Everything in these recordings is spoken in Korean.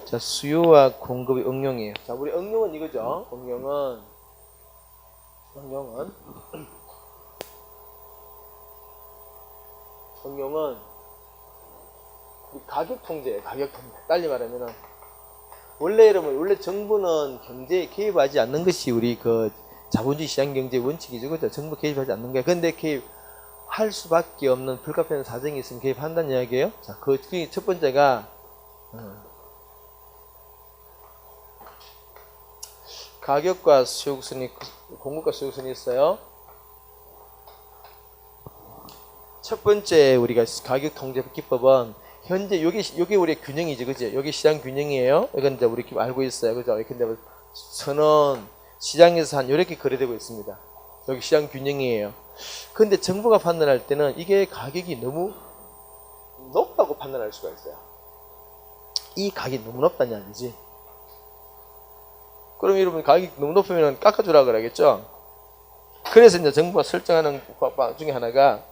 자, 수요와 공급의 응용이에요. 자, 우리 응용은 이거죠. 응용은 우리 가격 통제예요. 가격 통제. 빨리 말하면은 원래 정부는 경제에 개입하지 않는 것이 우리 그 자본주의 시장 경제 원칙이죠. 그죠? 정부 개입하지 않는 거야. 근데 개입할 수밖에 없는 불가피한 사정이 있으면 개입한다는 이야기예요. 자, 그 첫 번째가 가격과 수요선이, 공급과 수요선이 있어요. 첫 번째 우리가 가격 통제 기법은 현재 요게 우리의 균형이죠, 그죠? 요게 시장 균형이에요. 이건 이제 우리 알고 있어요, 그죠? 근데 선은 시장에서 한 이렇게 거래되고 있습니다. 여기 시장 균형이에요. 근데 정부가 판단할 때는 이게 가격이 너무 높다고 판단할 수가 있어요. 이 가격이 너무 높다는 얘기지. 그럼 여러분 가격이 너무 높으면 깎아주라 그러겠죠? 그래서 이제 정부가 설정하는 법 중에 하나가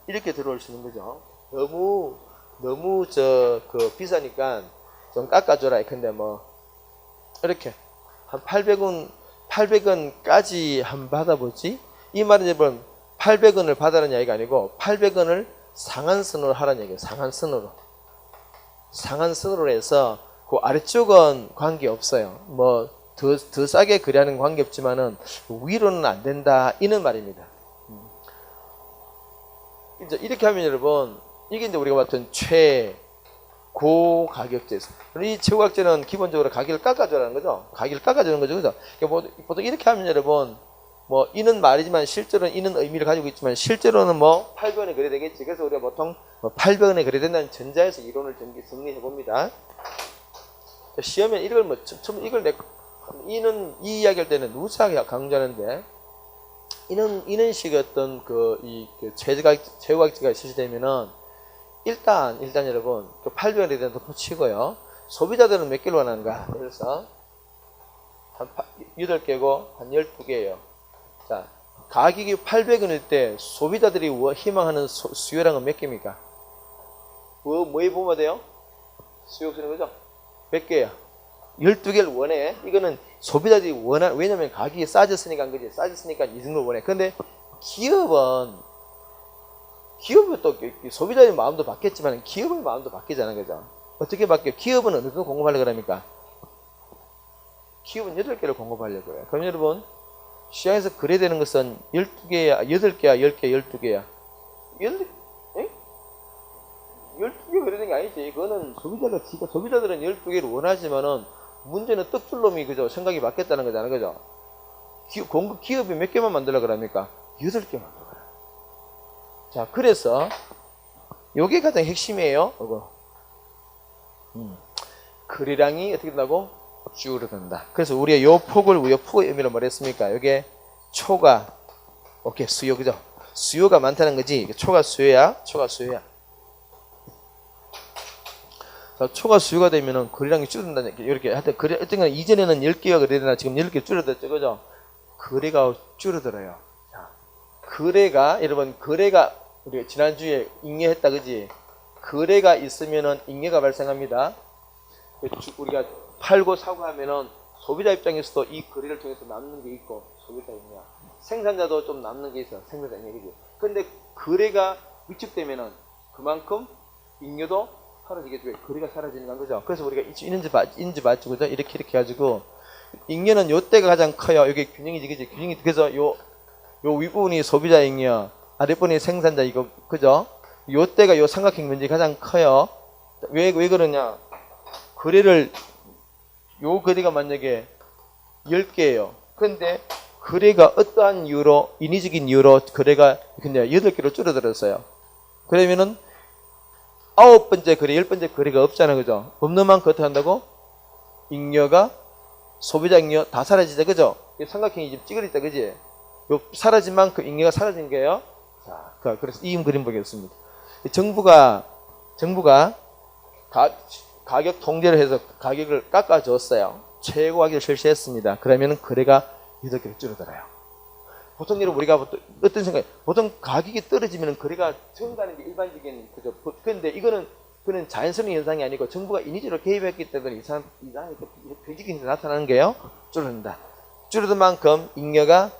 이렇게 들어올 수 있는 거죠. 너무 비싸니까 좀 깎아줘라. 근데 뭐 이렇게 한 800원까지 한번 받아보지. 이 말은 여러분 800원을 받아라는 이야기가 아니고 800원을 상한선으로 하라는 얘기예요. 상한선으로 해서 그 아래쪽은 관계 없어요. 뭐 더 싸게 거래하는 관계 없지만은 위로는 안 된다 이런 말입니다. 이제 이렇게 하면 여러분 이게 이제 우리가 봤던 최고 가격제. 이 최고 가격제는 기본적으로 가격을 깎아주라는 거죠. 가격을 깎아주는 거죠, 그죠? 그러니까 보통 이렇게 하면 여러분 뭐 이는 말이지만 실제로는 이는 의미를 가지고 있지만 실제로는 뭐 800원에 거래되겠지. 그래서 우리가 보통 뭐 800원에 거래된다는 전자에서 이론을 정리해 봅니다. 시험에 이걸 이는 이 이야기할 때는 누차 강조하는데. 이런 식의 어떤 최고가격제가 실시되면은 일단 여러분 800원에 대한 더 치고요. 소비자들은 몇 개를 원하는가? 그래서 한 8개고 한 12개예요. 자, 가격이 800원일 때 소비자들이 희망하는 수요량은 몇 개입니까? 뭐에 보면 돼요? 수요 쓰는 거죠? 몇 개야? 12개를 원해. 이거는 소비자들이 왜냐면 가격이 싸졌으니까 한 거지. 싸졌으니까 이 정도 원해. 근데 기업은 또 소비자의 마음도 바뀌었지만 기업의 마음도 바뀌잖아요. 그죠? 어떻게 바뀌어? 기업은 어느 정도 공급하려고 합니까? 기업은 8개를 공급하려고 해요. 그럼 여러분, 시장에서 거래되는 것은 12개야, 8개야, 10개, 12개야. 12개 거래되는 게 아니지. 그거는 소비자들은 12개를 원하지만은 문제는 떡줄놈이 그죠? 생각이 바뀌었다는 거잖아요. 그죠? 기업이 몇 개만 만들려고 그럽니까? 8개 만들어요. 자, 그래서 요게 가장 핵심이에요. 이거. 거래량이 어떻게 된다고? 줄어든다. 그래서 우리가 요 폭의 의미로 뭐랬습니까? 요게 초과, 오케이, 수요, 그죠? 수요가 많다는 거지. 초과 수요야. 초과 수요가 되면은 거래량이 줄어든다는 얘기. 이렇게 하여튼 어떤 이전에는 10개가 거래되나 지금 10개 줄어들었죠. 그죠? 거래가 줄어들어요. 자, 여러분 거래가 우리가 지난주에 잉여했다 그지? 거래가 있으면은 잉여가 발생합니다. 우리가 팔고 사고 하면은 소비자 입장에서도 이 거래를 통해서 남는 게 있고 소비자 잉여. 생산자도 좀 남는 게 있어. 생산자 잉여 그지? 근데 거래가 위축되면은 그만큼 잉여도 사라지게 거리가 사라지는 거죠. 그래서 우리가 있는지 맞죠, 그죠? 이렇게 해가지고 잉여는 요때가 가장 커요. 이게 균형이지, 그지? 그래서 요 윗부분이 소비자 잉여, 아랫부분이 생산자 이거, 그죠? 요때가 요 삼각형 면적이 가장 커요. 왜 그러냐? 요 거리가 만약에 10개예요. 근데 거래가 어떠한 이유로, 인위적인 이유로 거래가 그냥 8개로 줄어들었어요. 그러면은 9번째 거래, 10번째 거래가 없잖아, 그죠? 없는 만큼 어떻게 한다고? 잉여가, 소비자 잉여 다 사라지죠, 그죠? 삼각형이 지금 찌그러있다, 그지? 요 사라진 만큼 잉여가 사라진 거예요. 자, 그래서 이 그림 보겠습니다. 정부가 가격 통제를 해서 가격을 깎아줬어요. 최고 가격을 실시했습니다. 그러면은 거래가 8개로 줄어들어요. 보통 여러분 우리가 어떤 생각? 보통 가격이 떨어지면 거래가 증가하는 게 일반적인 그죠. 그런데 이거는 그는 자연스러운 현상이 아니고 정부가 인위적으로 개입했기 때문에 이상하게 변직이 나타나는 게요. 줄어든다. 줄어든 만큼 잉여가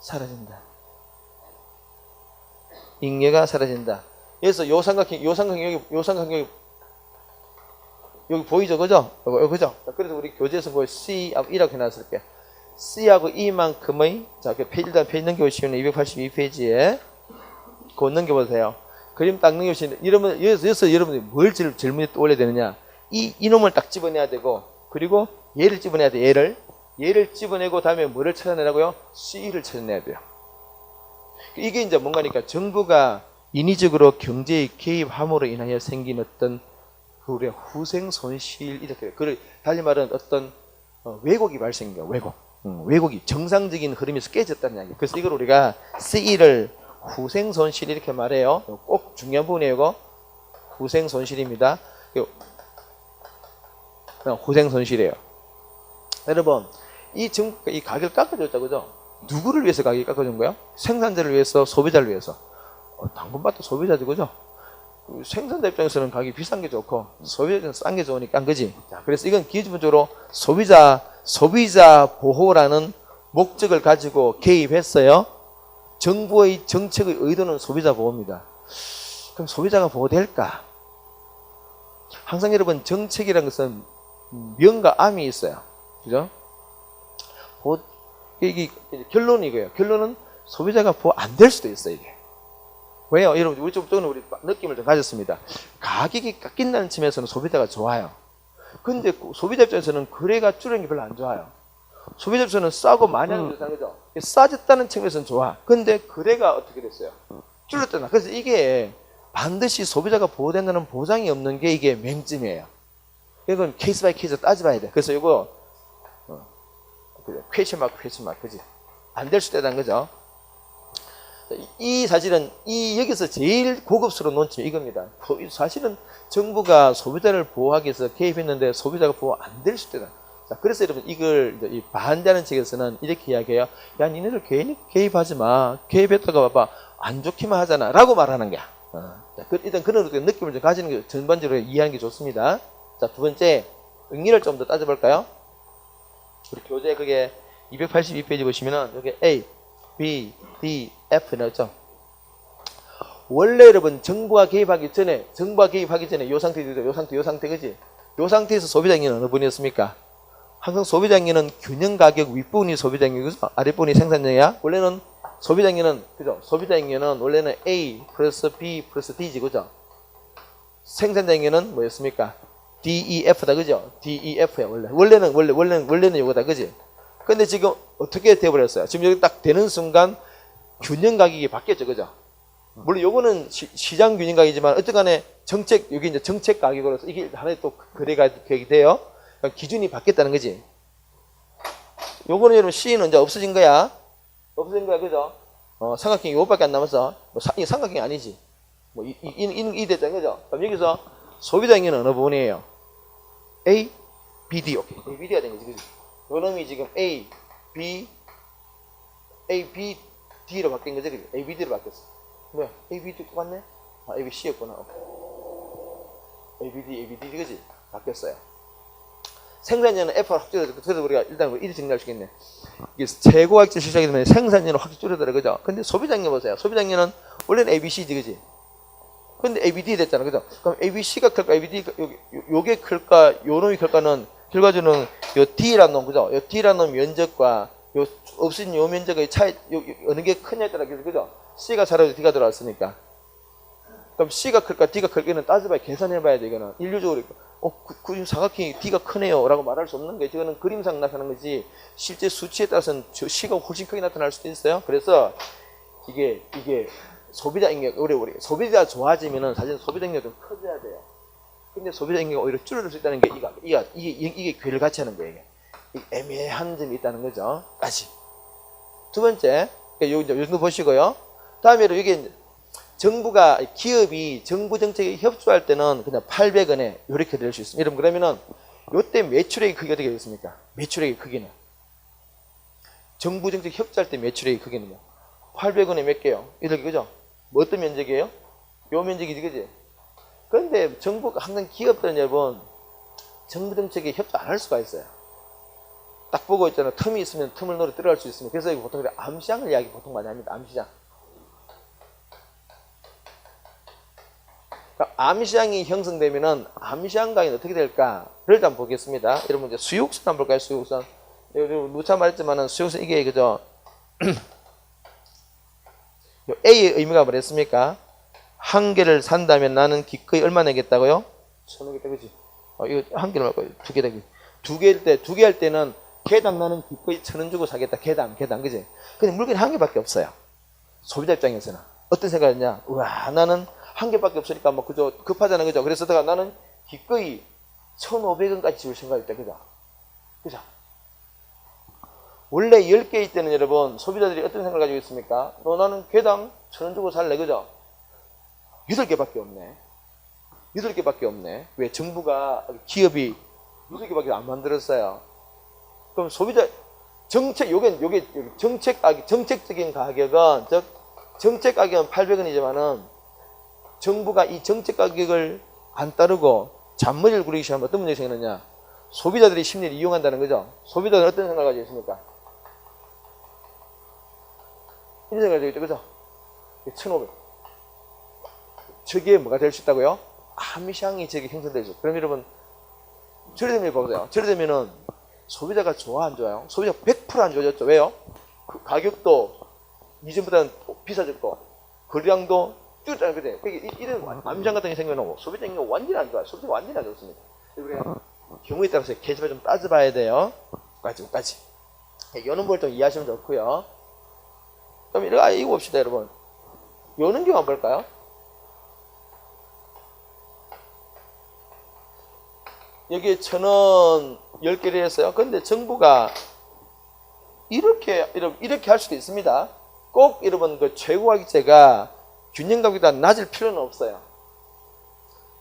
사라진다. 잉여가 사라진다. 그래서 요 삼각형 여기 보이죠, 그죠? 그죠? 그래서 우리 교재에서 뭐 C하고 해놨을 게 C하고 E만큼의 자, 일단 페이지 넘겨보시면 282페이지에 그거 넘겨보세요. 그림 딱 넘겨보시면 여기서 여러분이 뭘 질문이 떠올려야 되느냐? 이놈을 딱 집어내야 되고 그리고 얘를 집어내야 돼. 얘를 집어내고 다음에 뭐를 찾아내라고요? C를 찾아내야 돼요. 이게 이제 뭔가니까 정부가 인위적으로 경제에 개입함으로 인하여 생긴 어떤 우리가 후생 손실 이렇게 달리 말하는 어떤 왜곡이 발생한 거야. 왜곡이 정상적인 흐름에서 깨졌다는 이야기. 그래서 이걸 우리가 C를 후생 손실 이렇게 말해요. 꼭 중요한 부분이에요. 이거 후생 손실입니다. 후생 손실이에요. 여러분 이 가격을 깎아줬다 그죠? 누구를 위해서 가격이 깎아준 거야? 생산자를 위해서, 소비자를 위해서. 당분간도 소비자죠, 그죠? 생산자 입장에서는 가격이 비싼 게 좋고 소비자는 싼 게 좋으니까 한 거지. 자, 그래서 이건 기본적으로 소비자 보호라는 목적을 가지고 개입했어요. 정부의 정책의 의도는 소비자 보호입니다. 그럼 소비자가 보호될까? 항상 여러분 정책이라는 것은 명과 암이 있어요. 그죠? 이게 결론이 이거예요. 결론은 소비자가 보호 안 될 수도 있어요, 이게. 왜요? 여러분, 우리 쪽은 우리 느낌을 좀 가졌습니다. 가격이 깎인다는 측면에서는 소비자가 좋아요. 근데 소비자 입장에서는 거래가 줄는 게 별로 안 좋아요. 소비자 입장에서는 싸고 많이 하는 게 좋다는 거죠. 싸졌다는 측면에서는 좋아. 근데 거래가 어떻게 됐어요? 줄었잖아. 그래서 이게 반드시 소비자가 보호된다는 보장이 없는 게 이게 맹점이에요. 이건 케이스 바이 케이스 따져봐야 돼. 그래서 이거 퀘스천 마크, 그지? 안 될 수도 있다는 거죠. 이 사실은 여기서 제일 고급스러운 논점이 이겁니다. 사실은 정부가 소비자를 보호하기 위해서 개입했는데 소비자가 보호 안 될 수도 있다. 자, 그래서 여러분 이걸 이 반대하는 측에서는 이렇게 이야기해요. 야, 니네들 개입하지 마. 개입했다가 봐봐 안 좋기만 하잖아. 라고 말하는 거야. 자, 일단 그런 느낌을 좀 가지는 게 전반적으로 이해하는 게 좋습니다. 자, 두 번째 의미를 좀 더 따져볼까요? 우리 교재 그게 282페이지 보시면은 여기 A, B, D, F 나왔죠? 원래 여러분 정부가 개입하기 전에 요 상태죠. 요 상태 그지? 요 상태에서 소비자 잉여는 어느 분이었습니까? 항상 소비자 잉여는 균형 가격 윗부분이 소비자 잉여고 아랫부분이 생산량이야. 원래는 소비자 잉여는 그죠? 소비자 잉여는 원래는 A 플러스 B 플러스 D지 그죠? 생산자 잉여는 뭐였습니까? D, E, F다 그죠? D, E, F야 원래는 요거다 그지? 근데 지금 어떻게 돼버렸어요? 지금 여기 딱 되는 순간 균형 가격이 바뀌었죠 그죠? 물론 요거는 시장 균형 가격이지만 어쨌간에 여기 이제 정책 가격으로서 이게 하나의 또 거래가 돼요. 그러니까 기준이 바뀌었다는 거지. 요거는 여러분 C는 이제 없어진 거야. 그죠? 삼각형이 요것밖에 안 남았어. 이 삼각형이 아니지. 이 됐잖아 그죠? 그럼 여기서 소비자 잉여는 어느 부분이에요? A, B, D. 오케이. A, B, D가 된 거지. 그치? 요 놈이 지금 A, B, D로 바뀐 거지. 그치? A, B, D로 바뀌었어. 뭐야? A, B, D 똑같네? A, B, C였구나. A, B, D, 그치? 바뀌었어요. 생산량은 F가 확 줄어들어. 그래서 우리가 일단 이렇게 정리할 수 있겠네. 이게 재고가액제 시작이 되면 생산량은 확 줄어들어. 그죠? 근데 소비자 잉여 보세요. 소비자 잉여는 원래는 A, B, C지. 그치? 근데 A, B, D 됐잖아. 그죠? 그럼 A, B, C가 클까? A, B, D, 요게 클까? 요 놈이 클까는 결과적으로는 요 D라는 놈, 그죠? 요 D라는 놈 면적과 요 없어진 요 면적의 차이, 어느 게 크냐에 따라, 그죠? C가 사라지고 D가 들어왔으니까. 그럼 C가 클까? D가 클까는 따져봐야, 계산해봐야 돼, 이거는. 인류적으로. 그림 사각형이 D가 크네요. 라고 말할 수 없는 게, 이거는 그림상 나타나는 거지, 실제 수치에 따라서는 C가 훨씬 크게 나타날 수도 있어요. 그래서, 이게, 소비자 잉여, 우리 소비자 좋아지면은 사실 소비자 잉여가 좀 커져야 돼요. 근데 소비자 잉여가 오히려 줄어들 수 있다는 게 이게 괴를 같이 하는 거예요. 이게 애매한 점이 있다는 거죠. 다시. 두 번째, 요거 보시고요. 다음에로 이게 정부가 기업이 정부 정책에 협조할 때는 그냥 800원에 이렇게 될 수 있습니다. 여러분 그러면은 요때 매출액의 크기가 어떻게 되겠습니까? 매출액의 크기는 정부 정책 협조할 때 매출액이 크게는요. 800원에 몇 개요? 이렇게 그죠? 뭐 어떤 면적이에요? 요 면적이지 그지? 그런데 정부가 항상 기업들은 여러분 정부 정책에 협조 안 할 수가 있어요. 딱 보고 있잖아요. 틈이 있으면 틈을 노려 들어갈 수 있으면. 그래서 보통 암시장을 이야기 보통 많이 합니다. 암시장. 그러니까 암시장이 형성되면은 암시장 가격이 어떻게 될까를 한번 보겠습니다. 여러분 이제 수요선 한번 볼까요? 수요선. 누차 말했지만은 수요선 이게 그죠? A의 의미가 뭐랬습니까? 한 개를 산다면 나는 기꺼이 얼마 내겠다고요? 1,000원이겠다, 그지? 이거 한 개를 말고 두 개다, 그지? 두 개 할 때는 개당 나는 기꺼이 1,000원 주고 사겠다. 개당, 그지? 근데 물건이 한 개밖에 없어요. 소비자 입장에서는. 어떤 생각이냐? 우와, 나는 한 개밖에 없으니까 뭐 그저 급하잖아, 그죠? 그래서 나는 기꺼이 1,500원까지 줄 생각이 있다, 그죠? 그죠? 원래 10개일 때는 여러분 소비자들이 어떤 생각을 가지고 있습니까? 나는 개당 1,000원 주고 살래, 그죠? 8개밖에 없네. 8개밖에 없네. 왜? 정부가, 기업이 8개밖에 안 만들었어요. 그럼 소비자, 요게 정책적인 가격은, 정책 가격은 800원이지만은 정부가 이 정책 가격을 안 따르고 잔머리를 굴리기 시작하면 어떤 문제가 생기느냐? 소비자들이 심리를 이용한다는 거죠. 소비자들은 어떤 생각을 가지고 있습니까? 이런 생각을 가지고 있죠, 그죠? 1,500. 저게 뭐가 될 수 있다고요? 암시장이 저게 형성될 수 있어요. 그럼 여러분, 저래 되면 보세요. 저래 되면은 소비자가 좋아, 안 좋아요? 소비자가 100%안 좋아졌죠. 왜요? 그 가격도 이전보다는 비싸졌고, 거래량도 줄었잖아요. 그죠? 이런 암시장 같은 게 생기면 소비자가 완전히 안 좋아요. 소비자가 완전히 안 좋습니다. 그래서 경우에 따라서 계집을 좀 따져봐야 돼요. 까지. 요는 걸 좀 이해하시면 좋고요. 그럼 이거 봅시다, 여러분. 요는 경우 한번 볼까요? 여기에 1,000원 10개를 했어요. 그런데 정부가 이렇게 할 수도 있습니다. 꼭 여러분 그 최고가격제가 균형가격보다 낮을 필요는 없어요.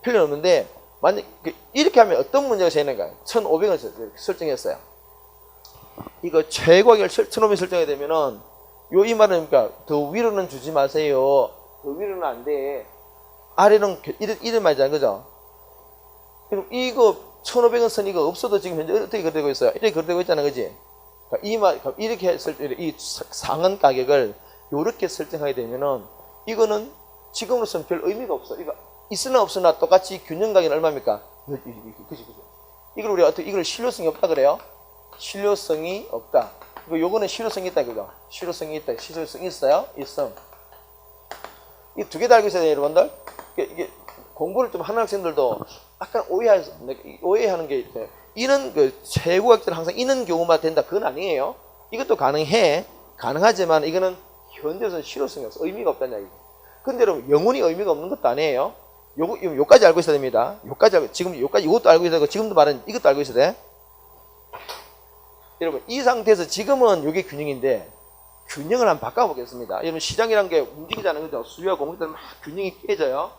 필요는 없는데 만약 이렇게 하면 어떤 문제가 생기는가? 1,500원 설정했어요. 이거 최고가격을 1,500원 설정이 되면은 이 말은 그러니까 더 위로는 주지 마세요. 더 위로는 안 돼. 아래는 이런 말이잖아요, 그죠? 그럼 이거 1,500원 선 이거 없어도 지금 현재 어떻게 거래되고 있어요? 이렇게 거래되고 있잖아, 그지? 이렇게 이 상한 가격을 이렇게 설정하게 되면은 이거는 지금으로서는 별 의미가 없어. 이거 있으나 없으나 똑같이 균형 가격은 얼마입니까? 그지. 이걸 우리가 어떻게 이걸 실효성이 없다 그래요? 실효성이 없다. 요거는 실효성이 있다, 그죠? 실효성이 있다. 실효성이 있어요? 있음. 이 두 개 다 알고 있어야 돼요, 여러분들. 이게 공부를 좀 하는 학생들도 약간 오해하는 게 있어요. 이는 최고가격제는 항상 이는 경우만 된다. 그건 아니에요. 이것도 가능하지만 이거는 현재에서는 실효성이 없어. 의미가 없다는 이야기죠. 근데 여러분, 영원히 의미가 없는 것도 아니에요. 요까지 알고 있어야 됩니다. 이것도 알고 있어야 되고, 지금도 말은 이것도 알고 있어야 돼. 여러분, 이 상태에서 지금은 이게 균형인데, 균형을 한번 바꿔보겠습니다. 여러분, 시장이란 게 움직이잖아요. 그죠? 수요와 공급이 막 균형이 깨져요.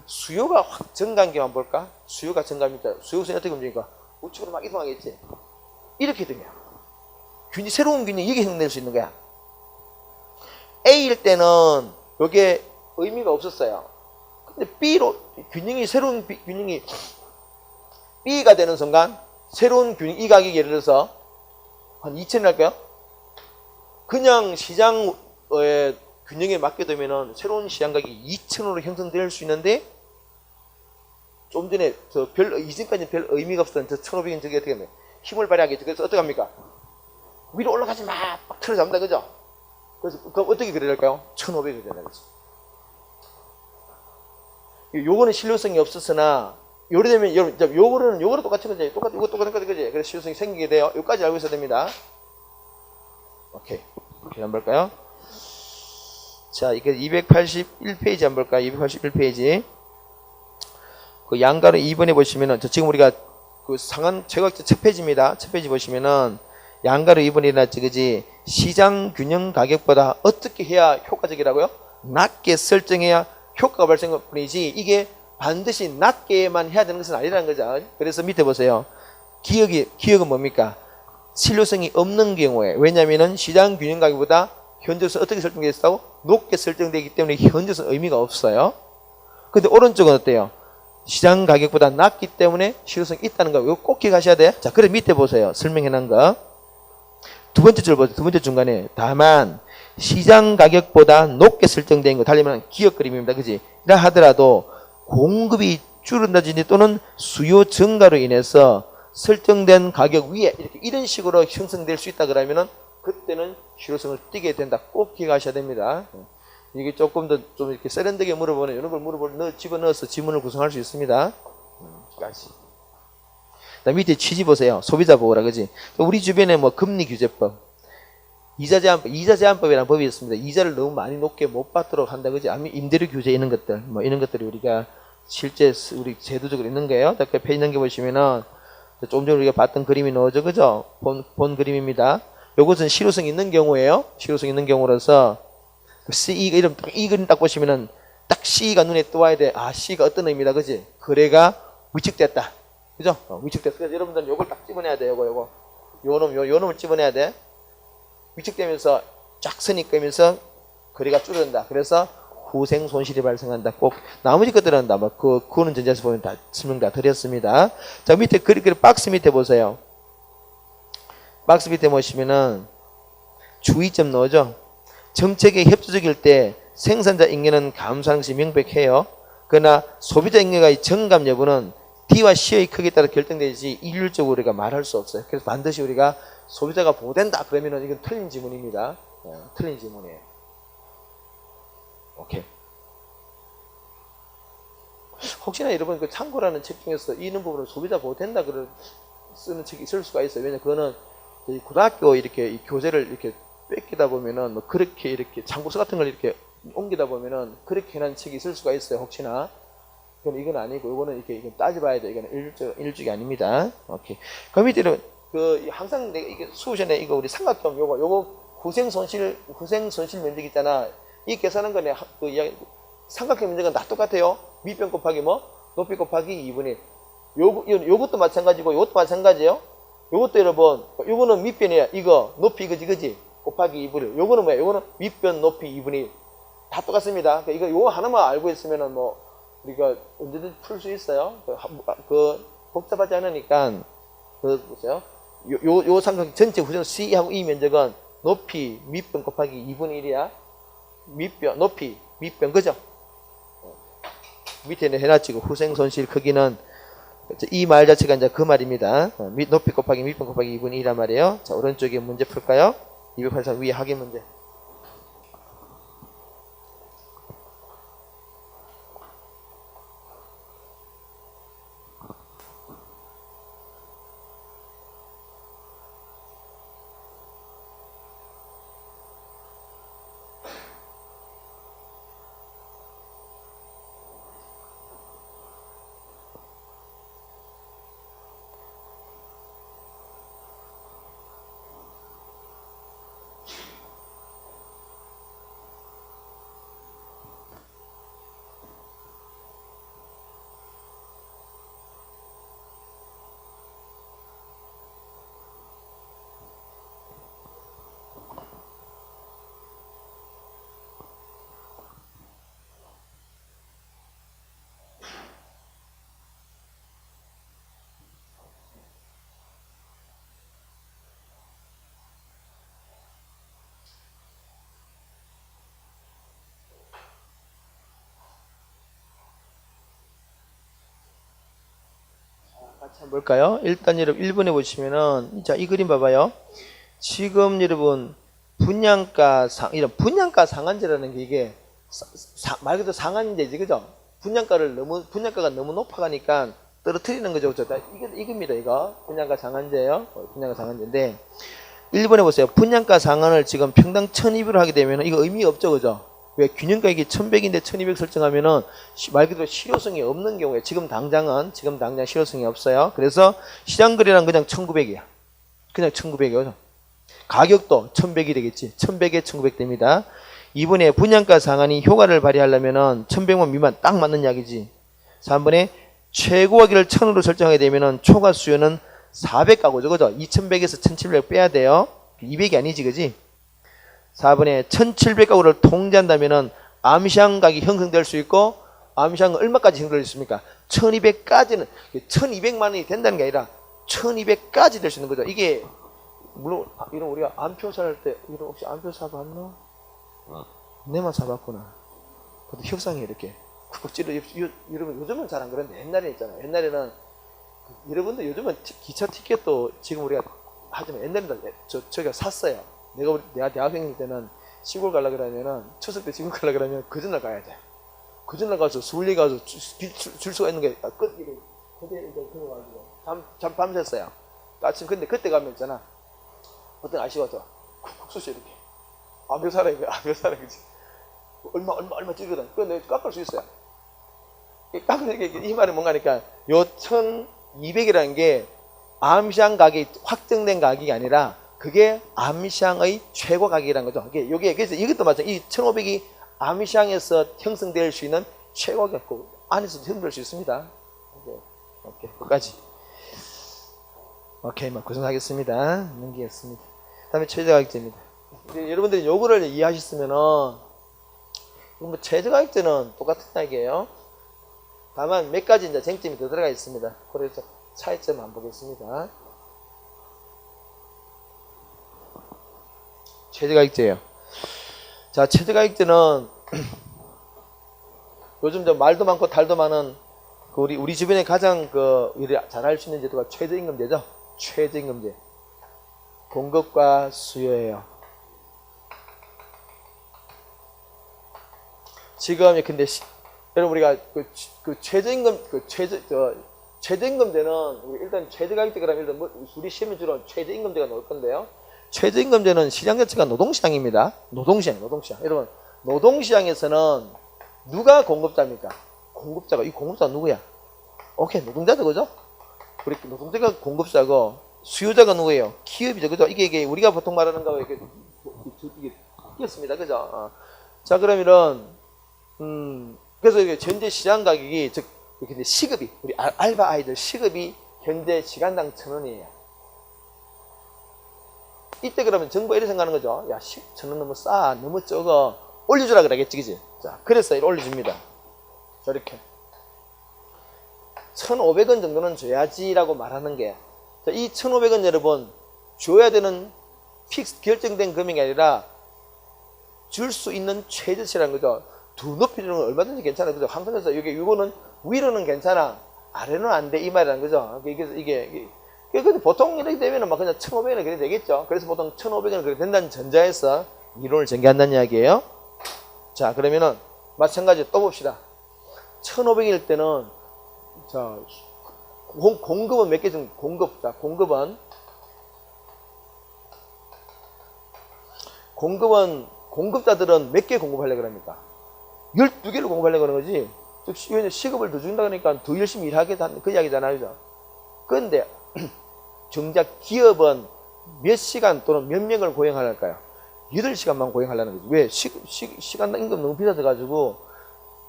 수요가 확 증가한 볼까? 수요가 증가합니다. 수요선이 어떻게 움직일까? 우측으로 막 이동하겠지? 이렇게 되면 새로운 균형이 이게 형성될 수 있는 거야. A일 때는 이게 의미가 없었어요. 근데 B로 새로운 균형이 B가 되는 순간 새로운 균형, 이 가격이 예를 들어서 한 2,000원 할까요? 그냥 시장의 균형에 맞게 되면은 새로운 시장 가격이 2,000원으로 형성될 수 있는데, 좀 전에 이전까지는 별 의미가 없었던 저 1,500원 저게 어떻게 하면 힘을 발휘하겠죠. 그래서 어떻게 합니까? 위로 올라가지 마! 막 틀어잡는다, 그죠? 그래서 그럼 어떻게 그래야 될까요? 1,500원이 된다, 그죠? 요거는 실효성이 없었으나, 요래되면, 요거는 똑같이 거지. 이거 똑같은 거지. 그래서 실효성이 생기게 돼요. 요까지 알고 있어야 됩니다. 오케이. 한번 볼까요? 자, 이게 281페이지 한번 볼까요? 281페이지. 그 양가로 2번에 보시면은, 지금 우리가 그 상한 최고가격제 첫 페이지입니다. 첫 페이지 보시면은, 양가로 2번이 나왔지, 그지? 시장 균형 가격보다 어떻게 해야 효과적이라고요? 낮게 설정해야 효과가 발생할 뿐이지, 이게 반드시 낮게만 해야 되는 것은 아니라는 거죠. 그래서 밑에 보세요. 기억은 뭡니까? 실효성이 없는 경우에, 왜냐하면 시장 균형 가격보다 현저성 어떻게 설정되어 있다고? 높게 설정되기 때문에 현저성 의미가 없어요. 근데 오른쪽은 어때요? 시장 가격보다 낮기 때문에 실효성이 있다는 거, 이거 꼭 기억하셔야 돼. 자, 그래 밑에 보세요. 설명해 놓은 거. 두 번째 줄 보세요. 두 번째 중간에. 다만 시장 가격보다 높게 설정된 거, 달리 말하면 기억 그림입니다. 그지? 이라 하더라도 공급이 줄어든다든지 또는 수요 증가로 인해서 설정된 가격 위에 이렇게 이런 식으로 형성될 수 있다 그러면은 그때는 실효성을 띠게 된다. 꼭 기억하셔야 됩니다. 이게 조금 더 좀 이렇게 세련되게 물어보는 이런 걸 집어넣어서 지문을 구성할 수 있습니다. 그다음 밑에 취지 보세요. 소비자 보호라 그지? 우리 주변에 뭐 금리 규제법, 이자 제한법이라는 법이 있습니다. 이자를 너무 많이 높게 못 받도록 한다 그지? 아니면 임대료 규제 이런 것들, 뭐 이런 것들이 우리가 실제 우리 제도적으로 있는 거예요. 그 페이지 넘겨보시면은 조금 전에 우리가 봤던 그림이 넣어져 그죠? 본 그림입니다. 요것은 실효성 있는 경우예요. 실효성 있는 경우라서 C가 이름 이 그림 딱 보시면은 딱 C가 눈에 떠와야 돼. 아, C가 어떤 의미다 그지? 거래가 위축됐다. 그죠? 위축됐어. 그래서 여러분들은 요걸 딱 집어내야 돼. 요거. 요 놈을 집어내야 돼. 위축되면서 쫙 선이 끄면서 거래가 줄어든다. 그래서 후생 손실이 발생한다. 꼭 나머지 것들은 다 뭐 그거는 전자에서 보면 다 설명 다 드렸습니다. 자, 밑에 그 박스 밑에 보세요. 박스 밑에 보시면은 주의점 넣어죠. 정책에 협조적일 때 생산자 인계는 감소하는 것이 명백해요. 그러나 소비자 인계의 정감 여부는 D와 C의 크기에 따라 결정되지 일률적으로 우리가 말할 수 없어요. 그래서 반드시 우리가 소비자가 보호된다 그러면은 이건 틀린 지문입니다. 틀린 지문이에요. 오케이. 혹시나 여러분 그 참고라는 책 중에서 이런 부분을 소비자 보호된다 그런 쓰는 책이 있을 수가 있어요. 왜냐면 그거는 고등학교 이렇게 교재를 이렇게 뺏기다 보면은 뭐 그렇게 이렇게 참고서 같은 걸 이렇게 옮기다 보면은 그렇게 해놓은 책이 있을 수가 있어요. 혹시나. 그럼 이건 아니고 이거는 이건 따져봐야 돼. 이거는 일주기 아닙니다. 오케이. 그 밑에는 항상 내가 이게 수시에 이거 우리 삼각형 요거 후생 손실 면적 있잖아. 이 계산한 거네. 삼각형 면적은 다 똑같아요. 밑변 곱하기 높이 곱하기 2분의 1. 요것도 마찬가지고 요것도 마찬가지예요. 요것도 여러분, 요거는 밑변이야. 이거 높이 이거지 그지? 곱하기 2분의 1. 요거는 뭐야? 요거는 밑변 높이 2분의 1. 다 똑같습니다. 그러니까 이거 요거 하나만 알고 있으면은 우리가 언제든지 풀 수 있어요. 복잡하지 않으니까 보세요. 요 삼각형 전체 후전 C하고 E 면적은 높이 밑변 곱하기 2분의 1이야. 높이 밑변 그죠? 밑에는 해놨지. 후생 손실 크기는 이 말 자체가 이제 그 말입니다. 높이 곱하기 밑변 곱하기 2분의 1이란 말이에요. 자, 오른쪽에 문제 풀까요? 283 위에 확인 문제. 같이 한번 볼까요? 일단 여러분 1번에 보시면은 자, 이 그림 봐봐요. 지금 여러분 분양가 상한제라는 게 이게 말 그대로 상한제지 그죠? 분양가가 너무 높아가니까 떨어뜨리는 거죠. 그죠? 이겁니다. 이거 분양가 상한제예요. 분양가 상한제인데 1번에 보세요. 분양가 상한을 지금 평당 1200으로 하게 되면 이거 의미 없죠. 그죠? 왜 균형가액이 1100인데 1200 설정하면은 말 그대로 실효성이 없는 경우에 지금 당장 실효성이 없어요. 그래서 시장거래량 그냥 1900이야. 그냥 1900이요. 가격도 1100이 되겠지. 1100에 1900 됩니다. 이번에 분양가 상한이 효과를 발휘하려면은 1100만 미만 딱 맞는 약이지. 3번에 최고가격을 1000으로 설정하게 되면은 초과 수요는 400가구죠. 그죠? 2100에서 1700 빼야 돼요. 200이 아니지, 그지? 4번에 1700가구를 통제한다면은 암시장 가격이 형성될 수 있고, 암시장은 얼마까지 형성될 수 있습니까? 1200까지는, 1200만 원이 된다는 게 아니라 1200까지 될 수 있는 거죠. 이게, 물론, 이런 우리가 암표 살 때, 이런 혹시 암표 사봤나? 내만 사봤구나. 그것도 협상이 이렇게 쿡쿡 찔러. 여러분, 요즘은 잘 안 그런데 옛날에 있잖아요. 옛날에는, 여러분들 요즘은 기차 티켓도 지금 우리가 하지만 옛날에는 저희가 샀어요. 내가 대학생 때는 시골 가려고 그러면은, 추석 때 시골 가려고 그러면 그 전날 가야 돼. 그 전날 가서 서울에 가서 줄 수가 있는 게 끝이래. 그때 그래가지고 밤샜어요. 아침 근데 그때 가면 있잖아. 어떤 아시겠죠? 쿡쿡 쑤시 이렇게. 아, 몇 살에 그지? 얼마 찌르거든. 그거 내가 깎을 수 있어요. 이 말은 뭔가 하니까, 요 1200이라는 게 암시장 가격이 확정된 가격이 아니라, 그게 암시장의 최고 가격이라는 거죠. 요게, 그래서 이것도 마찬가지. 이 1500이 암시장에서 형성될 수 있는 최고 가격, 안에서도 형성될 수 있습니다. 오케이. 끝까지. 오케이, 고생하겠습니다. 넘기겠습니다. 다음에 최저가격제입니다. 여러분들이 요거를 이해하셨으면은, 최저가격제는 똑같은 이야기예요. 다만 몇 가지 이제 쟁점이 더 들어가 있습니다. 그래서 차이점 한번 보겠습니다. 최저가격제예요. 자, 최저가격제는 요즘 저 말도 많고 달도 많은 우리 주변에 가장 잘 알 수 있는 제도가 최저임금제죠. 최저임금제. 공급과 수요예요. 지금 근데 여러분 우리가 최저임금제는 우리 일단 최저가격제 그러면 일단 우리 시험에 주로 최저임금제가 나올 건데요. 최저임금제는 시장 자체가 노동시장입니다. 노동시장. 여러분 노동시장에서는 누가 공급자입니까? 공급자가. 이 공급자가 누구야? 오케이, 노동자죠, 그죠? 우리 노동자가 공급자고 수요자가 누구예요? 기업이죠, 그죠? 이게 우리가 보통 말하는 거하고 이게 바뀌었습니다, 그죠? 자, 그러면은 그래서 이게 현재 시장 가격이 즉 근데 시급이 우리 알바 아이들 시급이 현재 시간당 1,000원이에요. 이때 그러면 정부가 이렇게 생각하는 거죠. 야, 1,000원 너무 싸, 너무 적어, 올려주라 그러겠지, 그지? 자, 그래서 이렇게 올려줍니다. 저렇게 1,500원 정도는 줘야지라고 말하는 게, 자, 이 1,500원 여러분 줘야 되는 픽스 결정된 금액이 아니라 줄 수 있는 최저치라는 거죠. 두 높이 주는 건 얼마든지 괜찮아요, 그죠? 항상해서 이거는 위로는 괜찮아, 아래는 안 돼, 이 말이라는 거죠. 이게 근데 보통 이렇게 되면은 막 그냥 1,500원이 그래 되겠죠. 그래서 보통 1,500원이 그래 된다는 전자에서 이론을 전개한다는 이야기예요. 자, 그러면은 마찬가지로 또 봅시다. 1,500일 때는 자, 공급은 몇 개 좀 자, 공급자들은 몇 개 공급하려고 합니까? 12개를 공급하려고 하는 거지. 즉, 시급을 더 준다 그러니까 더 열심히 일하겠다는 그 이야기잖아요, 그죠? 그런데 정작 기업은 몇 시간 또는 몇 명을 고용하려까요? 8시간만 고용하려는 거지. 왜? 시간당 임금 너무 비싸져가지고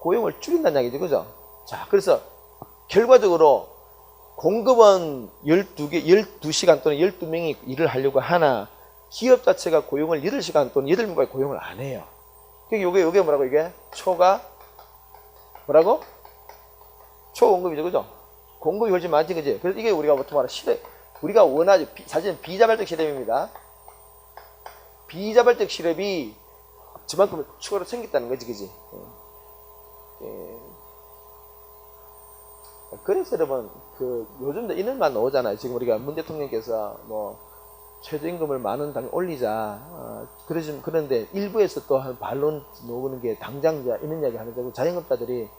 고용을 줄인다는 얘기죠, 그죠? 자, 그래서 결과적으로 공급은 12시간 또는 12명이 일을 하려고 하나, 기업 자체가 고용을 8시간 또는 8명까지 고용을 안 해요. 그러니까 요게 뭐라고, 이게? 뭐라고? 초공급이죠, 그죠? 공급이 훨씬 많지, 그지? 그래서 이게 우리가 보통 말하는 우리가 원하지, 사실은 비자발적 실업입니다. 비자발적 실업이 저만큼 추가로 생겼다는 거지, 그지? 그래서 여러분, 요즘도 이런 말 나오잖아요. 지금 우리가 문 대통령께서 최저임금을 만원 당 올리자. 그런데 일부에서 또 한 반론 나오는 게 당장자, 이런 이야기 하는 거고, 자영업자들이,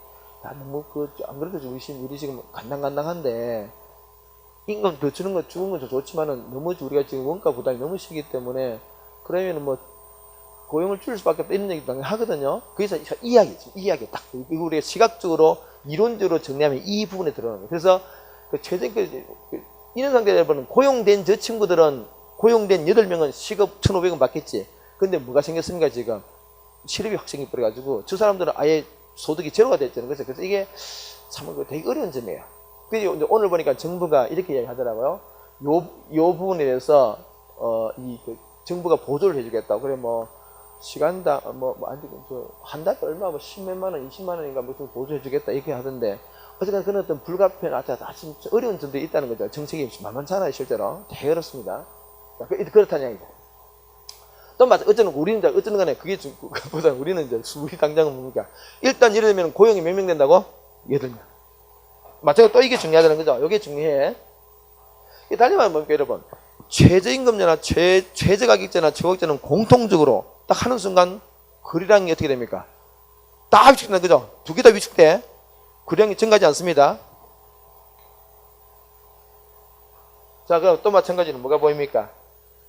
너무 안 그래도 우리 지금 간당간당한데, 임금 더 주는 거, 죽은 건 좋지만은, 너무 우리가 지금 원가 부담이 너무 시기 때문에, 그러면은 고용을 줄일 수밖에 없다, 이런 얘기도 하거든요. 그래서 이 이야기 딱, 이거 우리가 시각적으로, 이론적으로 정리하면 이 부분에 들어가는 거예요. 그래서, 이런 상태에 여러분, 고용된 저 친구들은, 고용된 8명은 시급 1,500원 받겠지. 근데 뭐가 생겼습니까, 지금? 실업이 확 생겨버려가지고, 저 사람들은 아예 소득이 제로가 됐잖아요. 그래서 이게 참 되게 어려운 점이에요. 그래서 오늘 보니까 정부가 이렇게 이야기하더라고요. 요 부분에 대해서 그 정부가 보조를 해주겠다. 그래 뭐 시간당 한 달에 얼마 뭐 10몇만 원, 20만 원인가 무슨 보조해주겠다 이렇게 하던데 어쨌든 그런 어떤 불가피한 아주 어려운 점도 있다는 거죠. 정책이 만만찮아요 실제로 되게 어렵습니다. 그렇다는 얘기죠. 또 맞아. 어쩌는 간에 그게 그보다 우리는 이제 우리 당장은 뭡니까? 일단 예를 들면 고용이 몇 명 된다고? 8명. 마찬가지로 또 이게 중요하다는 거죠. 이게 중요해. 달리 말하면 뭡니까 여러분? 최저임금제나 최저가격제나 최고가격제는 공통적으로 딱 하는 순간 거래량이 어떻게 됩니까? 다 위축된다 그죠? 두 개 다 위축돼. 거래량이 증가하지 않습니다. 자 그럼 또 마찬가지로 뭐가 보입니까?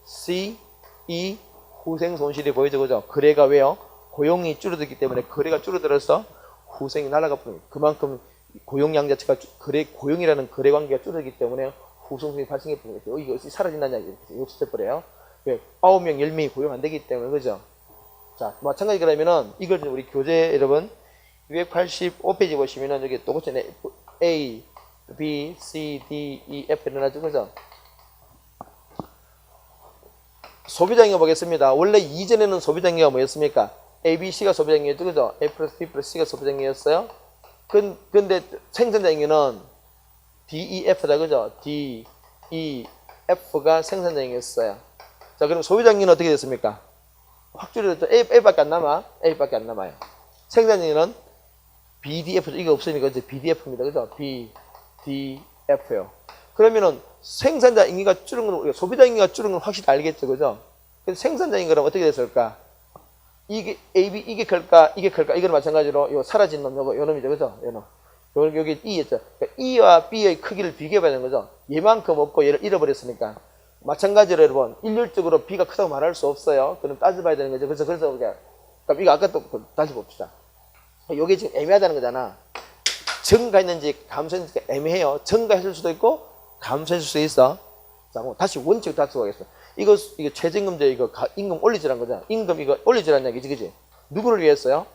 C, E, 후생 손실이 보이죠 그죠? 거래가 왜요? 고용이 줄어들기 때문에 거래가 줄어들어서 후생이 날아가 버립니다. 그만큼 고용량 자체가 고용이라는 거래 관계가 줄어들기 때문에 후생성이 발생해 버립니다. 이거 사라진다는 얘기 이렇게 없어져 버려요. 왜? 9명, 10명이 고용 안 되기 때문에 그죠? 자 마찬가지 그러면은 이걸 우리 교재 여러분 285페이지 보시면은 여기 똑같이 A, B, C, D, E, F 일어나죠 그죠? 소비자잉여 보겠습니다. 원래 이전에는 소비자잉여가 뭐였습니까? A, B, C가 소비자잉여였죠 그죠? A 플러스 B 플러스 C가 소비자잉여였어요. 근데 생산자잉여는 D, E, F다 그죠? D, E, F가 생산자잉여였어요. 자 그럼 소비자잉여는 어떻게 됐습니까? 확 줄여졌죠. A밖에 안 남아. A밖에 안 남아요. 생산자잉여는 BDF 이게 없으니까 이제 BDF입니다. 그죠? BDF요. 그러면은 생산자 임기가 줄은 건 소비자 임기가 줄은 건 확실히 알겠죠. 그죠? 그래서 생산자 임기라면 어떻게 됐을까? 이게 AB 이게 클까? 이게 클까? 이거는 마찬가지로 요 사라진 놈 요 놈이죠. 그죠? 요 놈. 여기 E였죠. 그러니까 E와 B의 크기를 비교해 봐야 되는 거죠. 얘만큼 없고 얘를 잃어버렸으니까. 마찬가지로 여러분 일률적으로 B가 크다고 말할 수 없어요. 그럼 따져봐야 되는 거죠. 그래서 우리가 그럼 이거 아까 또 다시 봅시다. 요게 지금 애매하다는 거잖아. 증가했는지 감소했는지 애매해요. 증가했을 수도 있고 감소했을 수도 있어. 자, 그럼 다시 원칙 다투어가겠어. 이거 최저임금제 이거 임금 올리지란 거잖아. 임금 이거 올리지란 얘기지, 그지? 누구를 위해서요?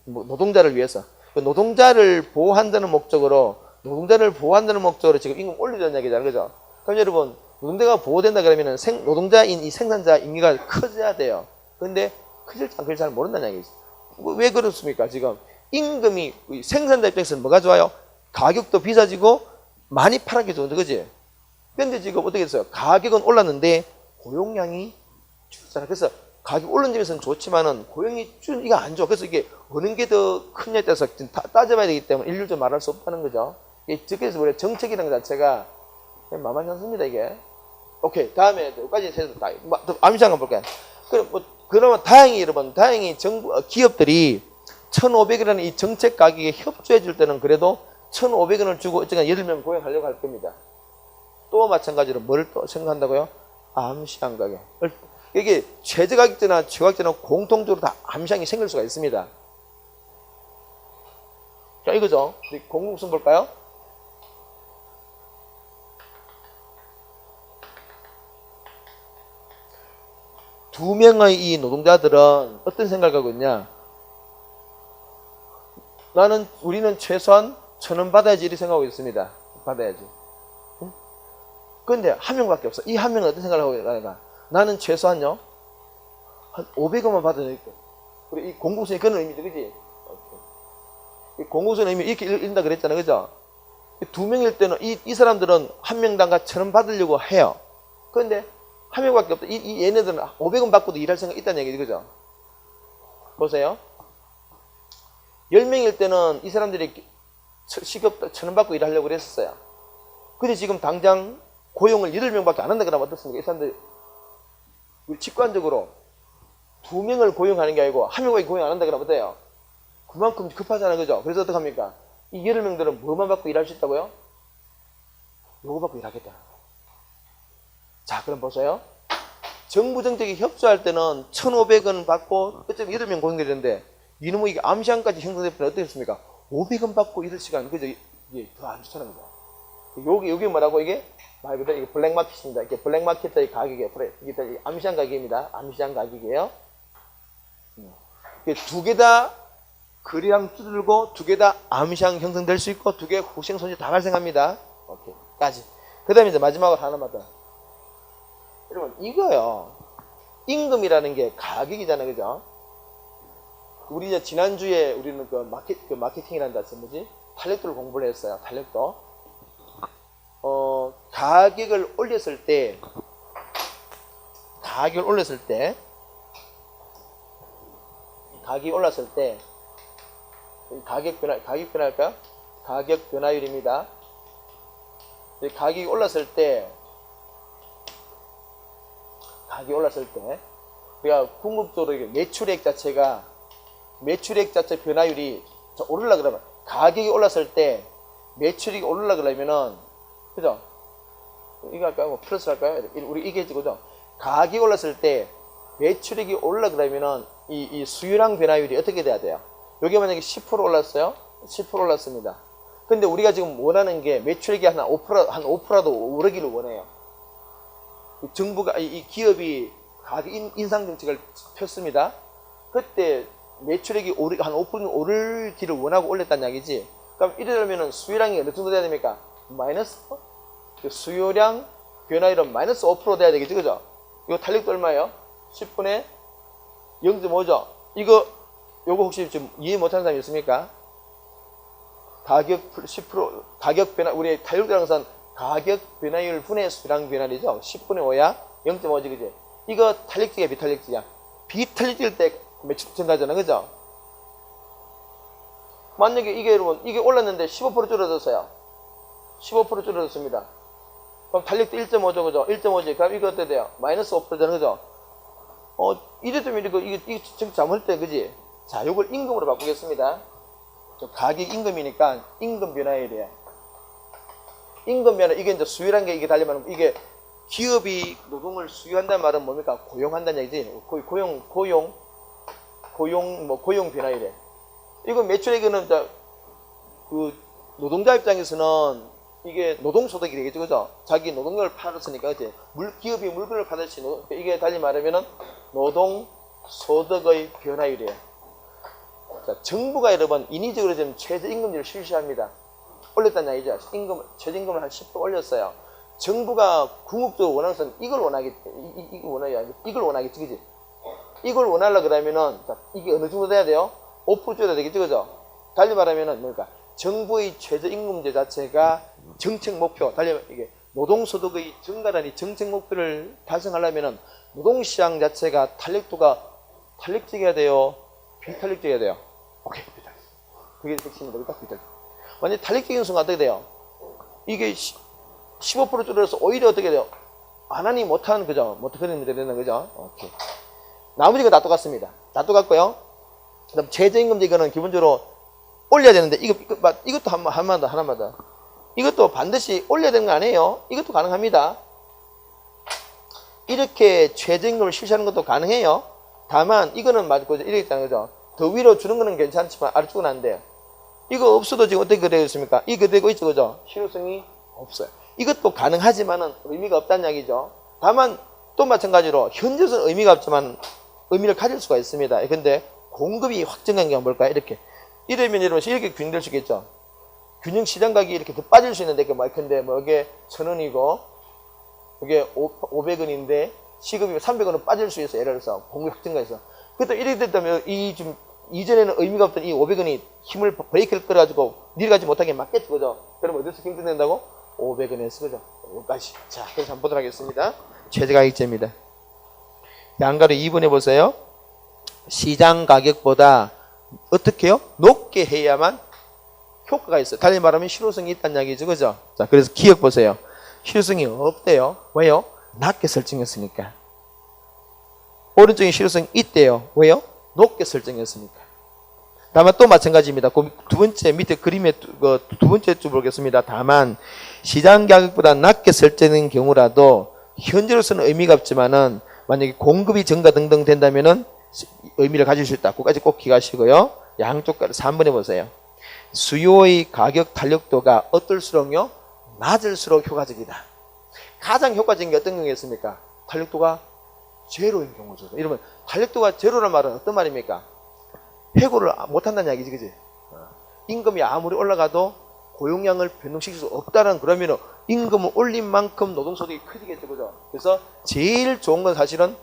뭐 노동자를 위해서. 그 노동자를 보호한다는 목적으로 지금 임금 올리자는 얘기잖아, 그죠? 그럼 여러분 노동자가 보호된다 그러면은 노동자인 이 생산자 임기가 커져야 돼요. 근데 커질지 안 커질지 잘 모른다는 얘기지. 왜 그렇습니까? 지금 임금이 생산자 입장에서는 뭐가 좋아요? 가격도 비싸지고 많이 팔는 게 좋은데 그지? 근데 지금 어떻게 됐어요? 가격은 올랐는데 고용량이 줄었잖아. 그래서 가격 올른 점에서는 좋지만은 고용이 줄은 이거 안 좋아. 그래서 이게 어느 게 더 크냐에 따라서 따져봐야 되기 때문에 일률적으로 말할 수 없다는 거죠. 그래서 우리 정책이라는 것 자체가 만만치 않습니다 이게. 오케이 다음에 여기까지 해서 암시 한번 볼까요? 그러면 다행히 정부 기업들이 1,500원이라는 이 정책 가격에 협조해 줄 때는 그래도 1,500원을 주고 어쨌든 8명 고용하려고 할 겁니다. 또 마찬가지로 뭘 또 생각한다고요? 암시한 가격. 이게 최저가격제나 최고가격제는 공통적으로 다 암시한이 생길 수가 있습니다. 자 이거죠. 공공성 볼까요? 두 명의 이 노동자들은 어떤 생각을 하고 있냐? 우리는 최소한 1,000원 받아야지 이렇게 생각하고 있습니다. 받아야지. 응? 근데 한 명밖에 없어. 이 한 명은 어떤 생각을 하고 있나? 나는 최소한요, 한 500원만 받아야 돼. 그리고 이 공공성이 그런 의미죠, 그지? 이 공공성의 의미 이렇게 읽는다 그랬잖아, 그죠? 두 명일 때는 이 사람들은 한 명당 1,000원 받으려고 해요. 그런데 한 명밖에 없다. 얘네들은 500원 받고도 일할 생각이 있다는 얘기죠, 그죠? 보세요. 10명일 때는 이 사람들이 시급 1,000원 받고 일하려고 그랬었어요. 근데 지금 당장 고용을 8명밖에 안 한다 그러면 어떻습니까? 이 사람들 직관적으로 2명을 고용하는 게 아니고 1명밖에 고용 안 한다 그러면 어때요? 그만큼 급하잖아요, 그죠? 그래서 어떡합니까? 이 8명들은 뭐만 받고 일할 수 있다고요? 요거 받고 일하겠다. 자, 그럼 보세요. 정부 정책에 협조할 때는 1,500원 받고 어차피 8명 고용이 되는데 이놈의 이게 암시한까지 형성될 때는 어떻겠습니까? 500원 받고 이럴 시간, 그죠? 이게 더 안 좋다는 거야. 여기 뭐라고 이게? 말 그대로 이게 블랙마켓입니다. 이게 블랙마켓의 가격이에요. 이게 암시한 가격입니다. 암시한 가격이에요. 두 개 다 거래량 줄고 두 개 다 암시한 형성될 수 있고 두 개 후생 손실 다 발생합니다. 오케이. 까지. 그 다음에 이제 마지막으로 하나만 더. 여러분, 이거요. 임금이라는 게 가격이잖아요. 그죠? 우리 이제 지난주에 우리는 그 마케팅이라는 단어 뭐지? 탄력도를 공부를 했어요. 탄력도. 가격을 올렸을 때, 가격이 올랐을 때, 가격 변화일까요? 가격 변화율입니다. 가격이 올랐을 때, 우리가 궁극적으로 매출액 자체 변화율이 오르려 그러면, 가격이 올랐을 때 매출이 오르려 그러면은, 그죠? 이거 할까요? 뭐 플러스 할까요? 우리 이게 그죠? 가격이 올랐을 때 매출액이 오르려 그러면은 이 수요량 변화율이 어떻게 돼야 돼요? 여기 만약에 10% 올랐어요? 10% 올랐습니다. 근데 우리가 지금 원하는 게 매출액이 한 5%라도 오르기를 원해요. 정부가, 이 기업이 가격 인상 정책을 폈습니다. 그때 매출액이 한 5% 오르기를 원하고 올렸다는 이야기지. 그럼 이러면은 수요량이 어느 정도 돼야 됩니까? 마이너스? 수요량 변화율은 마이너스 5% 돼야 되겠지, 그죠? 이거 탄력도 얼마예요? 10분의 0.5죠? 요거 혹시 좀 이해 못하는 사람이 있습니까? 가격 10%, 가격 변화, 우리 탄력도 항상 가격 변화율 분의 수량 변화율이죠? 10분의 5야? 0.5지, 그지? 이거 탄력적이야, 비탄력적이야? 비탄력적일 때 매출 증가하잖아, 그죠? 만약에 이게 여러분, 이게 올랐는데 15% 줄어들었어요. 15% 줄어들었습니다. 그럼 탄력도 1.5죠, 그죠? 1.5지. 그럼 이거 어떻게 돼요? 마이너스 5%잖아, 그죠? 이래도 이게 지금 잘못할 때, 그지? 자, 요걸 임금으로 바꾸겠습니다. 가격 임금이니까 임금 변화율이에요. 임금 변화, 이게 이제 수요라는 게 이게 달리면 이게 기업이 노동을 수요한다는 말은 뭡니까? 고용한다는 얘기지. 고용 변화율에. 이거 매출액은 그 노동자 입장에서는 이게 노동소득이 되겠죠, 그죠? 자기 노동력을 팔았으니까, 그지? 기업이 물건을 팔았지. 이게 달리 말하면은 노동소득의 변화율이에요. 자, 정부가 여러분 인위적으로 지금 최저임금제를 실시합니다. 올렸다는 얘기죠. 최저임금을 한 10% 올렸어요. 정부가 궁극적으로 원하는 것은 이걸 원하겠지, 그지? 이걸 원하려고 그러면은, 자, 이게 어느 정도 돼야 돼요? 5% 줘야 되겠죠, 그죠? 달리 말하면은, 뭡니까? 정부의 최저임금제 자체가 정책 목표, 달리 이게 노동소득의 증가라는 정책 목표를 달성하려면은, 노동시장 자체가 탄력적이어야 돼요? 비탄력적이어야 돼요? 오케이, 비탄력. 그게 핵심입니다. 딱 비탄력. 완전 탄력적인 순간 어떻게 돼요? 이게 15% 줄어서 오히려 어떻게 돼요? 안 하니 못하는, 그죠? 못하는 문제 되는 거죠? 오케이. 나머지가 다 똑같습니다. 다 똑같고요. 그다음 최저임금제 이거는 기본적으로 올려야 되는데, 이것도 하나만 더. 이것도 반드시 올려야 되는 거 아니에요? 이것도 가능합니다. 이렇게 최저임금을 실시하는 것도 가능해요. 다만, 이거는 맞고, 이렇게 있잖아요, 그죠? 더 위로 주는 거는 괜찮지만, 아래쪽은 안 돼요. 이거 없어도 지금 어떻게 되어 있습니까? 이거 되고 있죠, 그죠? 실효성이 없어요. 이것도 가능하지만은 의미가 없다는 이야기죠. 다만, 또 마찬가지로, 현재로서는 의미가 없지만, 의미를 가질 수가 있습니다. 근데, 공급이 확정한 게 뭘까요? 이러면 여러분, 이렇게 균형될 수 있겠죠? 균형 시장 가격이 이렇게 더 빠질 수 있는데, 근데 뭐, 이게 1,000원이고, 이게 500원인데, 시급이 300원은 빠질 수 있어. 예를 들어서, 공급 확정가에서. 그때 이렇게 됐다면, 이전에는 의미가 없던 이 500원이 힘을 브레이크를 끌어가지고, 내려가지 못하게 막겠죠, 그죠? 그럼 어디서 경쟁된다고? 500원에서, 그죠? 여기까지. 자, 그래서 한번 보도록 하겠습니다. 최저가격제입니다. 양가로 2번 해보세요. 시장 가격보다 어떻게 해요? 높게 해야만 효과가 있어요. 달리 말하면 실효성이 있다는 이야기죠, 그죠? 자, 그래서 기억 보세요. 실효성이 없대요. 왜요? 낮게 설정했으니까. 오른쪽에 실효성이 있대요. 왜요? 높게 설정했으니까. 다만 또 마찬가지입니다. 그 두 번째 밑에 그림의 두 번째 줄 보겠습니다. 다만 시장 가격보다 낮게 설정된 경우라도 현재로서는 의미가 없지만은 만약에 공급이 증가 등등 된다면은 의미를 가질 수 있다. 그까지 꼭 기억하시고요. 양쪽 3번 해보세요. 수요의 가격 탄력도가 어떨수록요? 낮을수록 효과적이다. 가장 효과적인 게 어떤 경우였습니까? 탄력도가 제로인 경우죠. 이러면 탄력도가 제로란 말은 어떤 말입니까? 해고를 못한다는 이야기지, 그지? 임금이 아무리 올라가도 고용량을 변동시킬 수 없다는, 그러면은 임금을 올린 만큼 노동소득이 커지겠죠, 그죠? 그래서 제일 좋은 건 사실은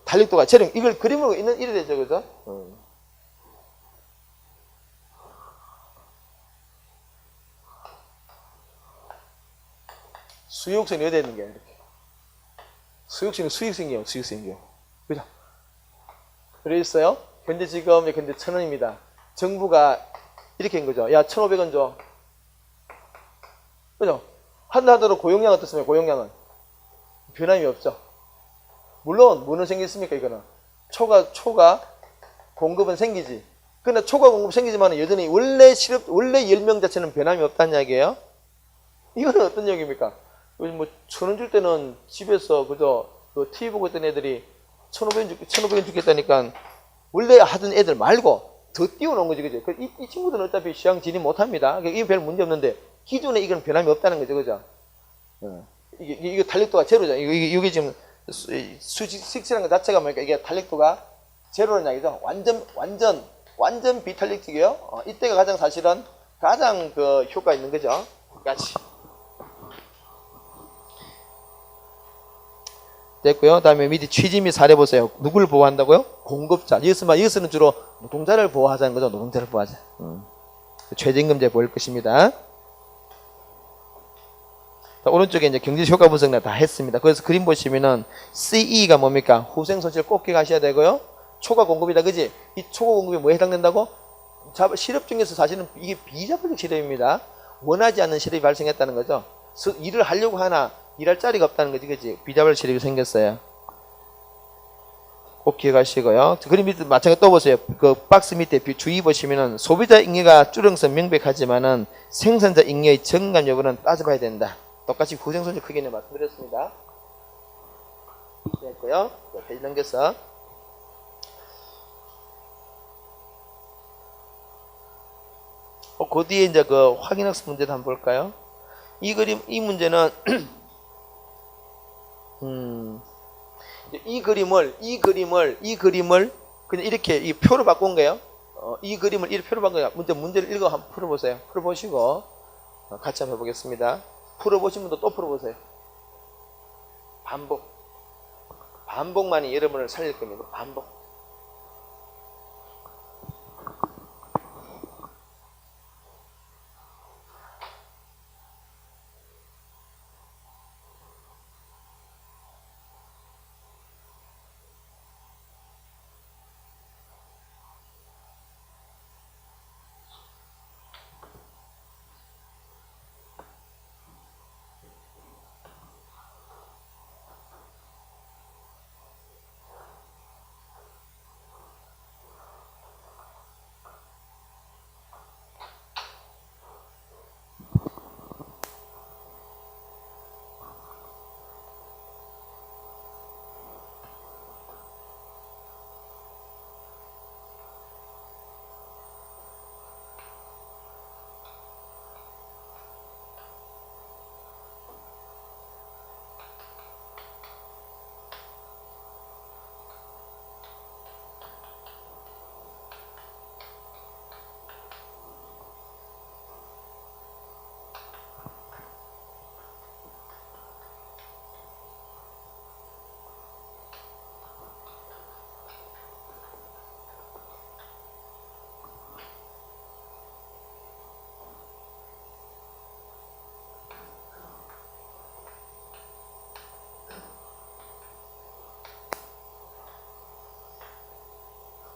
달력도가 재령, 이걸 그림으로 있는 이래 되죠, 그죠? 수익성이 어디에 있는 게 이렇게. 수익성은 수익성이에요, 수익성이요. 그죠? 그래 있어요. 근데 지금, 근데 1,000원입니다. 정부가 이렇게 한 거죠. 야, 1,500원 줘. 그죠? 한 달으로 고용량 어떻습니까? 고용량은 변함이 없죠. 물론 뭐는 생겼습니까? 이거는 초과 공급은 생기지. 그러나 초과 공급 생기지만 여전히 원래 10명 자체는 변함이 없다는 이야기예요. 이거는 어떤 얘기입니까? 요즘 뭐 1,000원 줄 때는 집에서 그저 그 TV 보고 있던 애들이 1,500원 주겠다니까 원래 하던 애들 말고 더 띄워놓은 거지, 그죠? 이 친구들은 어차피 시장 진입 못합니다. 이게 별 문제 없는데 기존에 이건 변함이 없다는 거죠, 그죠? 이게 달력도가 제로죠. 이게 지금 수직이라는 것 자체가 뭐니까 이게 달력도가 제로라는 이야기죠. 완전 비탄력적이에요. 이때가 가장 사실은 가장 그 효과 있는 거죠. 같이 됐고요. 다음에 밑에 취지 및 사례 보세요. 누구를 보호한다고요? 공급자. 여기서는 주로 노동자를 보호하자는 거죠. 노동자를 보호하자. 최저임금제 보일 것입니다. 자, 오른쪽에 이제 경제 효과 분석 다 했습니다. 그래서 그림 보시면은 CE가 뭡니까? 후생 손실 꼭 기억하셔야 되고요. 초과 공급이다, 그지? 이 초과 공급이 뭐에 해당된다고? 실업 중에서 사실은 이게 비자발적 실업입니다. 원하지 않는 실업이 발생했다는 거죠. 일을 하려고 하나 일할 자리가 없다는 거지, 그지? 비자발 실업이 생겼어요. 꼭 기억하시고요. 그림 밑에 마찬가지 또 보세요. 그 박스 밑에 주의 보시면은 소비자 잉여가 줄응선 명백하지만은 생산자 잉여의 정감 여부는 따져봐야 된다. 똑같이 후생손실 크기는 말씀드렸습니다. 됐고요. 페이지 넘겨서. 그 뒤에 이제 그 확인학습 문제도 한번 볼까요? 이 문제는 이 그림을 그냥 이렇게 이 표로 바꾼 거예요. 이 그림을 이렇게 표로 바꾼 거예요. 문제를 읽어 한번 풀어보세요. 풀어보시고 같이 한번 해보겠습니다. 풀어보신 분도 또 풀어보세요. 반복만이 여러분을 살릴 겁니다. 반복.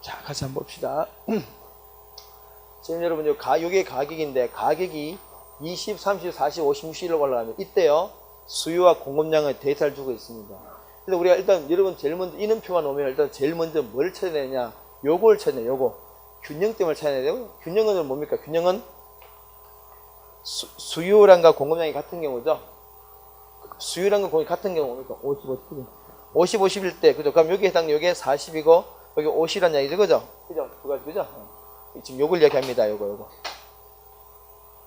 자, 같이 한번 봅시다. 지금 여러분, 요게 가격인데, 가격이 20, 30, 40, 50, 60로 올라가면 이때요, 수요와 공급량의 데이터를 주고 있습니다. 그래서 우리가 일단 여러분 제일 먼저 이는표가 나오면 일단 제일 먼저 뭘 찾아야 되냐? 요걸 찾아야 돼요. 요거. 균형점을 찾아야 되고, 균형은 뭡니까? 균형은 수요량과 공급량이 같은 경우죠. 수요량과 공급이 같은 경우 뭡니까? 50, 50일 때, 그죠? 그럼 여기 해당 요게 40이고, 여기 50이란 얘기죠, 그죠? 그죠? 그죠? 지금 요걸 얘기합니다, 요거.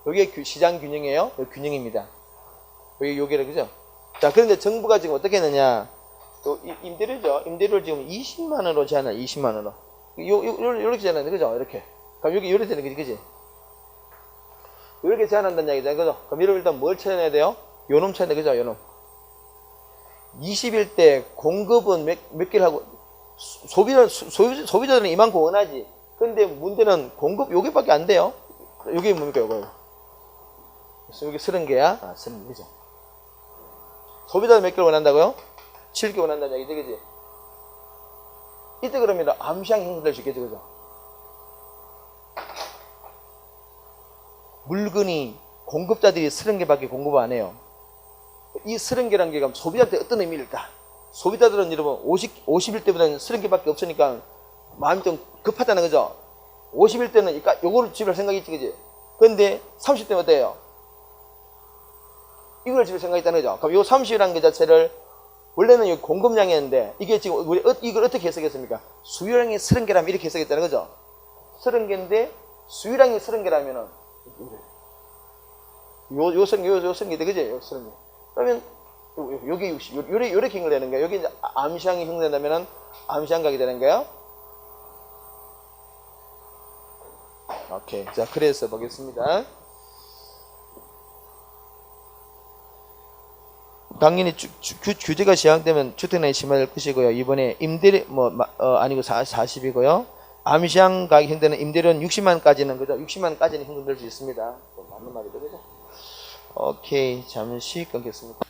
요게 시장 균형이에요. 요 균형입니다. 요게를, 그죠? 자, 그런데 정부가 지금 어떻게 했느냐? 임대료죠. 임대료를 지금 20만원으로 제한을, 20만원으로. 요렇게 제한하는데, 그죠? 이렇게. 그럼 여기 요렇게 되는 거지, 그지? 이렇게 제한한다는 얘기잖아요. 그죠? 그럼 여러분 일단 뭘 찾아내야 돼요? 요놈 찾아야 돼. 그죠? 요놈. 20일 공급은 몇 개를 하고, 소비자들은 이만큼 원하지. 근데 문제는 공급 요게밖에 안 돼요. 요게 뭡니까, 요거. 그래서 요게 30개야? 아, 30개죠. 소비자들 몇 개를 원한다고요? 7개 원한다는 얘기지, 그지? 이때 그러면 암시장이 형성될 수 있겠죠, 그죠? 물건이 공급자들이 30개밖에 공급 안 해요. 이 30개라는 게 소비자한테 어떤 의미일까? 소비자들은 여러분 50일 때보다는 30개밖에 없으니까 마음이 좀 급하다는 거죠. 50일 때는 요거를 집을 생각이 있지, 그지? 근데 30대는 어때요? 이걸 집을 생각했다는 거죠. 그럼 요 30이라는 게 자체를 원래는 이 공급량이었는데 이게 지금 우리 이걸 어떻게 해석했습니까? 수요량이 30개라면 이렇게 해석했다는 거죠. 30개인데 수요량이 30개라면은 요 성계 그지? 요 성계. 그러면 요게 60, 요렇게 형성되는 거예요. 여기 이제 암시장이 형성된다면은 암시장각이 되는 거예요. 오케이. 자, 그래서 보겠습니다. 당연히 규제가 시행되면 주택난이 심화될 것이고요. 이번에 임대료 아니고 40이고요. 암시장 가격이 형성되는 임대료는 60만까지는 그죠? 60만까지는 형성될 수 있습니다. 맞는 말이죠, 그죠? 오케이, 잠시 끊겠습니다.